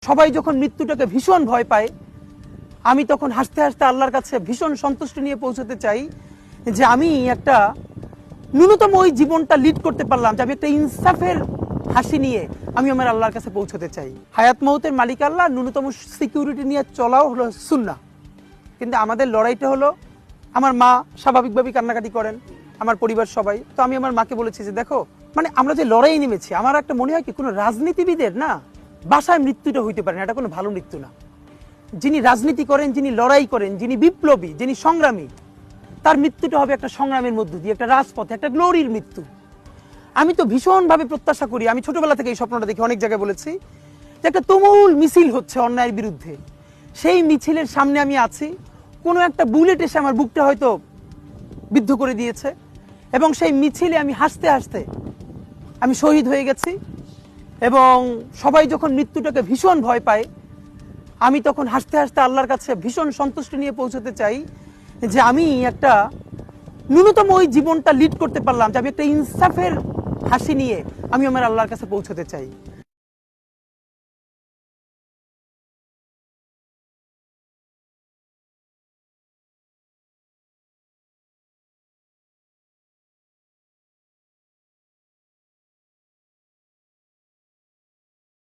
সবাই যখন মৃত্যুটাকে ভীষণ ভয় পায়, আমি তখন হাসতে হাসতে আল্লাহর কাছে ভীষণ সন্তুষ্টি নিয়ে পৌঁছতে চাই যে আমি একটা ন্যূনতম ওই জীবনটা লিড করতে পারলাম, যে আমি একটা ইনসাফের হাসি নিয়ে আমি আমার আল্লাহর কাছে পৌঁছতে চাই। হায়াত মৌতের মালিক আল্লাহ, ন্যূনতম সিকিউরিটি নিয়ে চলাও হলো সুন্নাহ। কিন্তু আমাদের লড়াইটা হলো, আমার মা স্বাভাবিকভাবেই কান্নাকাটি করেন, আমার পরিবার সবাই। তো আমি আমার মাকে বলেছি যে দেখো, মানে আমরা যে লড়াই নেমেছি, আমার একটা মনে হয় কি কোনো রাজনীতিবিদের না বাসায় মৃত্যুটা হইতে পারে না, এটা কোনো ভালো মৃত্যু না। যিনি রাজনীতি করেন, যিনি লড়াই করেন, যিনি বিপ্লবী, যিনি সংগ্রামী, তার মৃত্যুটা হবে একটা সংগ্রামের মধ্য দিয়ে, একটা রাজপথে, একটা গ্লোরির মৃত্যু। আমি তো ভীষণভাবে প্রত্যাশা করি, আমি ছোটবেলা থেকে এই স্বপ্নটা দেখি, অনেক জায়গায় বলেছি, যে একটা তুমুল মিছিল হচ্ছে অন্যায়ের বিরুদ্ধে। সেই মিছিলের সামনে আমি আছি, কোনো একটা বুলেট এসে আমার বুকটা হয়তো বিদ্ধ করে দিয়েছে, এবং সেই মিছিলে আমি হাসতে হাসতে আমি শহীদ হয়ে গেছি। এবং সবাই যখন মৃত্যুটাকে ভীষণ ভয় পায়, আমি তখন হাসতে হাসতে আল্লাহর কাছে ভীষণ সন্তুষ্টি নিয়ে পৌঁছতে চাই যে আমি একটা ন্যূনতম ওই জীবনটা লিড করতে পারলাম, যে আমি একটা ইনসাফের হাসি নিয়ে আমি আমার আল্লাহর কাছে পৌঁছতে চাই।